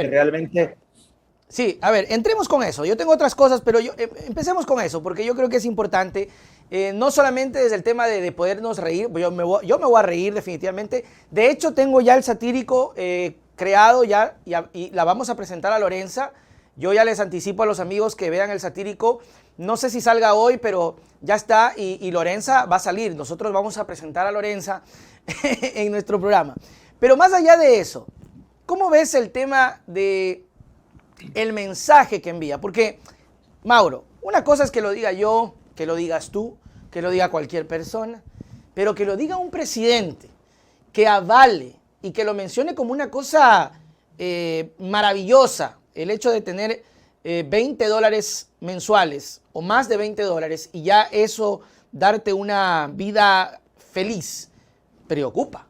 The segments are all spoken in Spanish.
ver. realmente... Sí, a ver, entremos con eso. Yo tengo otras cosas, pero empecemos con eso, porque yo creo que es importante, no solamente desde el tema de podernos reír, yo me voy a reír definitivamente. De hecho, tengo ya el satírico creado ya y la vamos a presentar a Lorenza. Yo ya les anticipo a los amigos que vean el satírico. No sé si salga hoy, pero ya está y Lorenza va a salir. Nosotros vamos a presentar a Lorenza en nuestro programa. Pero más allá de eso, ¿cómo ves el tema de el mensaje que envía? Porque, Mauro, una cosa es que lo diga yo, que lo digas tú, que lo diga cualquier persona, pero que lo diga un presidente, que avale y que lo mencione como una cosa maravillosa, el hecho de tener $20 mensuales o más de $20 y ya eso darte una vida feliz, preocupa.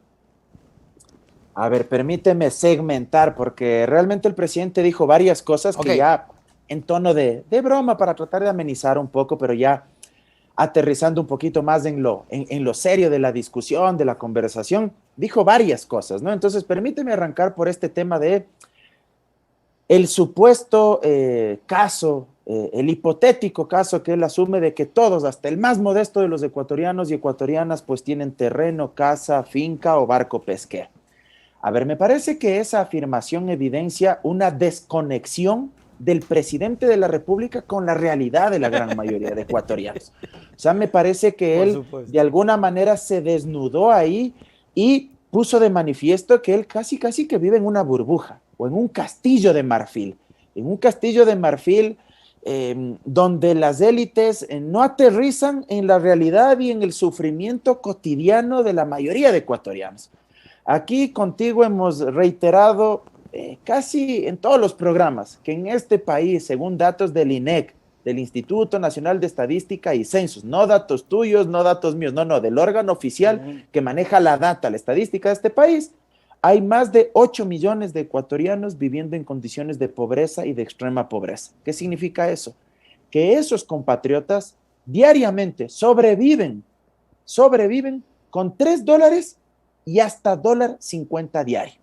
A ver, permíteme segmentar, porque realmente el presidente dijo varias cosas que ya en tono de broma para tratar de amenizar un poco, pero ya aterrizando un poquito más en lo serio de la discusión, de la conversación, dijo varias cosas, ¿no? Entonces, permíteme arrancar por este tema de el supuesto caso, el hipotético caso que él asume de que todos, hasta el más modesto de los ecuatorianos y ecuatorianas, pues tienen terreno, casa, finca o barco pesquero. A ver, me parece que esa afirmación evidencia una desconexión del presidente de la República con la realidad de la gran mayoría de ecuatorianos. O sea, me parece que él de alguna manera se desnudó ahí y puso de manifiesto que él casi que vive en una burbuja o en un castillo de marfil. En un castillo de marfil donde las élites no aterrizan en la realidad y en el sufrimiento cotidiano de la mayoría de ecuatorianos. Aquí contigo hemos reiterado casi en todos los programas que en este país, según datos del INEC, del Instituto Nacional de Estadística y Censos, no datos tuyos, no datos míos, no, del órgano oficial que maneja la data, la estadística de este país, hay más de 8 millones de ecuatorianos viviendo en condiciones de pobreza y de extrema pobreza. ¿Qué significa eso? Que esos compatriotas diariamente sobreviven con $3 y hasta $1.50 diario.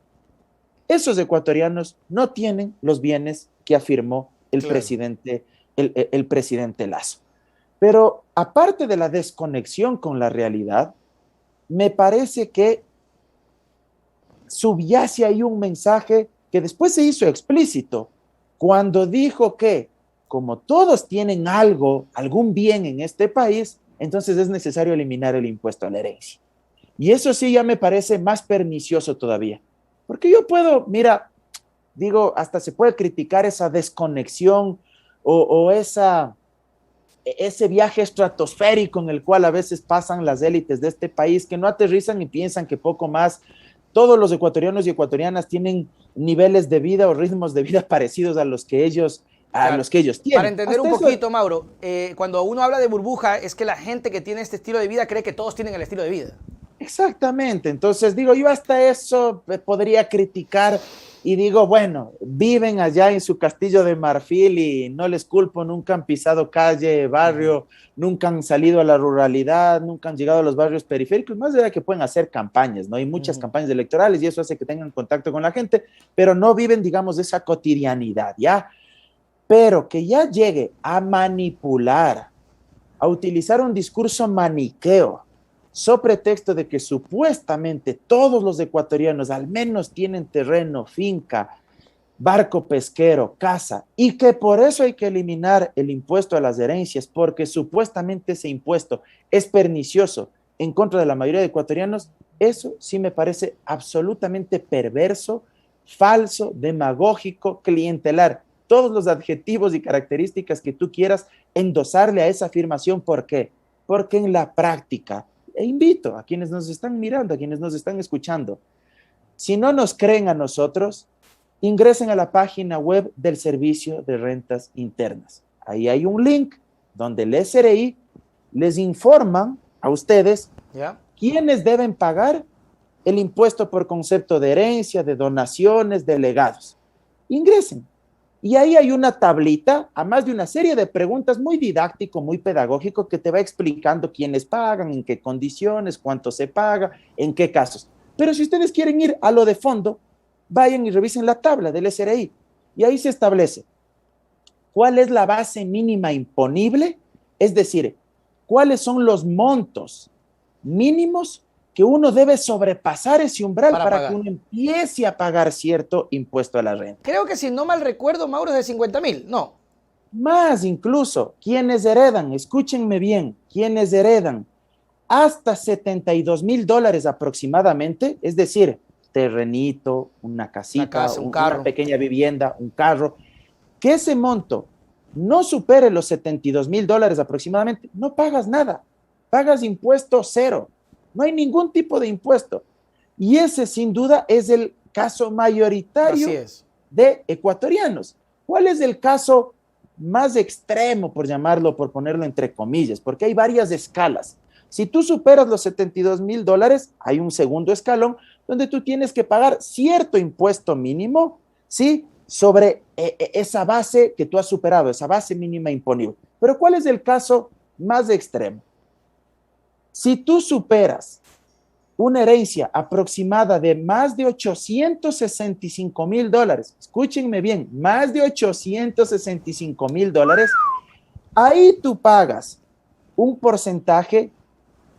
Esos ecuatorianos no tienen los bienes que afirmó el presidente Lasso. Pero aparte de la desconexión con la realidad, me parece que subyace ahí un mensaje que después se hizo explícito cuando dijo que como todos tienen algún bien en este país, entonces es necesario eliminar el impuesto a la herencia. Y eso sí ya me parece más pernicioso todavía. Porque yo puedo, mira, digo, hasta se puede criticar esa desconexión o ese viaje estratosférico en el cual a veces pasan las élites de este país que no aterrizan y piensan que poco más todos los ecuatorianos y ecuatorianas tienen niveles de vida o ritmos de vida parecidos a los que ellos tienen. Para entender un poquito, Mauro, cuando uno habla de burbuja, es que la gente que tiene este estilo de vida cree que todos tienen el estilo de vida. Exactamente, entonces digo, yo hasta eso podría criticar y digo, bueno, viven allá en su castillo de marfil y no les culpo, nunca han pisado calle, barrio, nunca han salido a la ruralidad, nunca han llegado a los barrios periféricos, más allá que pueden hacer campañas, ¿no? Hay muchas campañas electorales y eso hace que tengan contacto con la gente, pero no viven, digamos, esa cotidianidad, ¿ya? Pero que ya llegue a manipular, a utilizar un discurso maniqueo, so pretexto de que supuestamente todos los ecuatorianos al menos tienen terreno, finca, barco pesquero, casa, y que por eso hay que eliminar el impuesto a las herencias, porque supuestamente ese impuesto es pernicioso en contra de la mayoría de ecuatorianos, eso sí me parece absolutamente perverso, falso, demagógico, clientelar. Todos los adjetivos y características que tú quieras endosarle a esa afirmación. ¿Por qué? Porque en la práctica, e invito a quienes nos están mirando, a quienes nos están escuchando, si no nos creen a nosotros, ingresen a la página web del Servicio de Rentas Internas. Ahí hay un link donde el SRI les informan a ustedes quiénes deben pagar el impuesto por concepto de herencia, de donaciones, de legados. Ingresen. Y ahí hay una tablita, además de una serie de preguntas muy didáctico, muy pedagógico, que te va explicando quiénes pagan, en qué condiciones, cuánto se paga, en qué casos. Pero si ustedes quieren ir a lo de fondo, vayan y revisen la tabla del SRI y ahí se establece cuál es la base mínima imponible, es decir, cuáles son los montos mínimos que uno debe sobrepasar ese umbral para que uno empiece a pagar cierto impuesto a la renta. Creo que si no mal recuerdo, Mauro, es de 50,000, no. Más incluso, quienes heredan, escúchenme bien, quienes heredan hasta $72,000 aproximadamente, es decir, terrenito, una casita, una pequeña vivienda, un carro, que ese monto no supere los $72,000 aproximadamente, no pagas nada, pagas impuesto cero, no hay ningún tipo de impuesto. Y ese sin duda es el caso mayoritario de ecuatorianos. ¿Cuál es el caso más extremo, por llamarlo, por ponerlo entre comillas? Porque hay varias escalas. Si tú superas los $72,000, hay un segundo escalón donde tú tienes que pagar cierto impuesto mínimo, ¿sí?, sobre esa base que tú has superado, esa base mínima imponible. Pero ¿cuál es el caso más extremo? Si tú superas una herencia aproximada de más de $865,000, escúchenme bien, más de $865,000, ahí tú pagas un porcentaje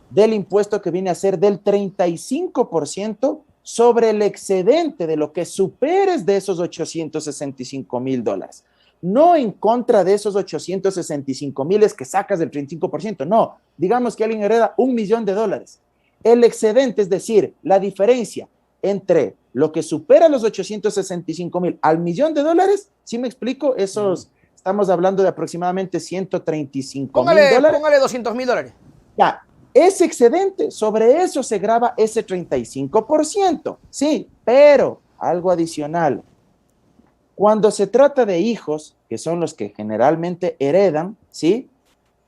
del impuesto que viene a ser del 35% sobre el excedente de lo que superes de esos $865,000. No en contra de esos 865,000 que sacas del 35%, no. Digamos que alguien hereda $1,000,000. El excedente, es decir, la diferencia entre lo que supera los 865,000 al $1,000,000, ¿sí me explico? Estamos hablando de aproximadamente $135,000. Póngale $200,000. Ya, ese excedente, sobre eso se grava ese 35%, sí, pero algo adicional. Cuando se trata de hijos, que son los que generalmente heredan, ¿sí?,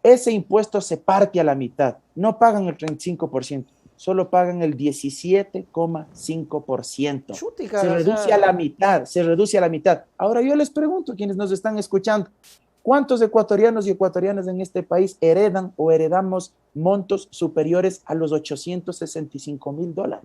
ese impuesto se parte a la mitad. No pagan el 35%, solo pagan el 17,5%. Se reduce a la mitad, se reduce a la mitad. Ahora yo les pregunto, quienes nos están escuchando, ¿cuántos ecuatorianos y ecuatorianas en este país heredan o heredamos montos superiores a los $865,000?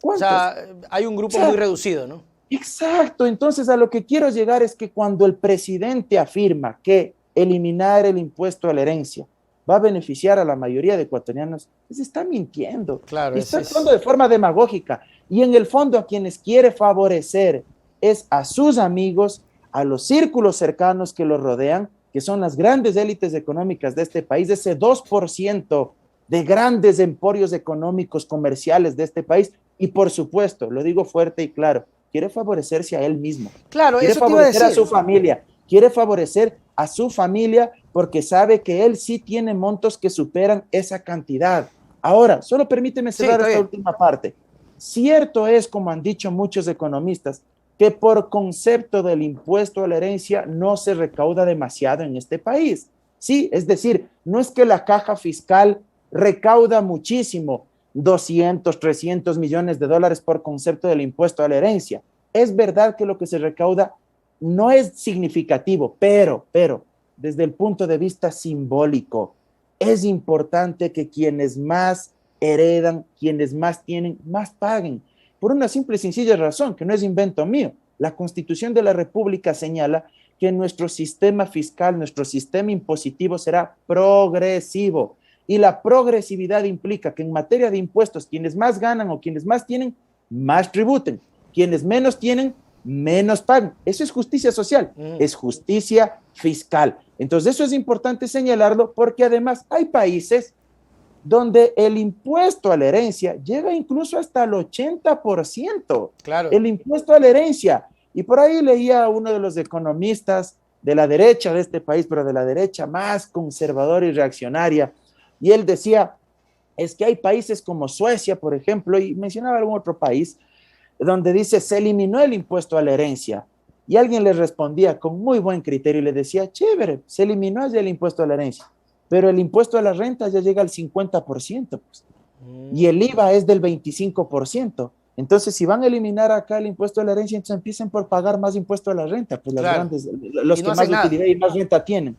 ¿Cuántos? O sea, hay un grupo muy reducido, ¿no? Exacto. Entonces, a lo que quiero llegar es que cuando el presidente afirma que eliminar el impuesto a la herencia va a beneficiar a la mayoría de ecuatorianos, pues está mintiendo. Claro, está actuando de forma demagógica. Y en el fondo a quienes quiere favorecer es a sus amigos, a los círculos cercanos que los rodean, que son las grandes élites económicas de este país, ese 2% de grandes emporios económicos comerciales de este país. Y por supuesto, lo digo fuerte y claro, quiere favorecerse a él mismo. Claro, quiere eso te favorecer iba a decir. a su familia. Quiere favorecer a su familia porque sabe que él sí tiene montos que superan esa cantidad. Ahora, solo permíteme cerrar esta última parte. Cierto es, como han dicho muchos economistas, que por concepto del impuesto a la herencia no se recauda demasiado en este país. Sí, es decir, no es que la caja fiscal recauda muchísimo, 200, 300 millones de dólares por concepto del impuesto a la herencia. Es verdad que lo que se recauda no es significativo, pero, desde el punto de vista simbólico, es importante que quienes más heredan, quienes más tienen, más paguen. Por una simple y sencilla razón, que no es invento mío. La Constitución de la República señala que nuestro sistema fiscal, nuestro sistema impositivo será progresivo. Y la progresividad implica que en materia de impuestos, quienes más ganan o quienes más tienen, más tributen. Quienes menos tienen, menos pagan. Eso es justicia social, es justicia fiscal. Entonces eso es importante señalarlo porque además hay países donde el impuesto a la herencia llega incluso hasta el 80%. Claro. El impuesto a la herencia. Y por ahí leía a uno de los economistas de la derecha de este país, pero de la derecha más conservadora y reaccionaria, y él decía, es que hay países como Suecia, por ejemplo, y mencionaba algún otro país, donde dice, se eliminó el impuesto a la herencia. Y alguien le respondía con muy buen criterio y le decía, chévere, se eliminó ya el impuesto a la herencia, pero el impuesto a la renta ya llega al 50%, pues, y el IVA es del 25%. Entonces, si van a eliminar acá el impuesto a la herencia, entonces empiecen por pagar más impuesto a la renta, pues las grandes, los que más utilidad y más renta tienen.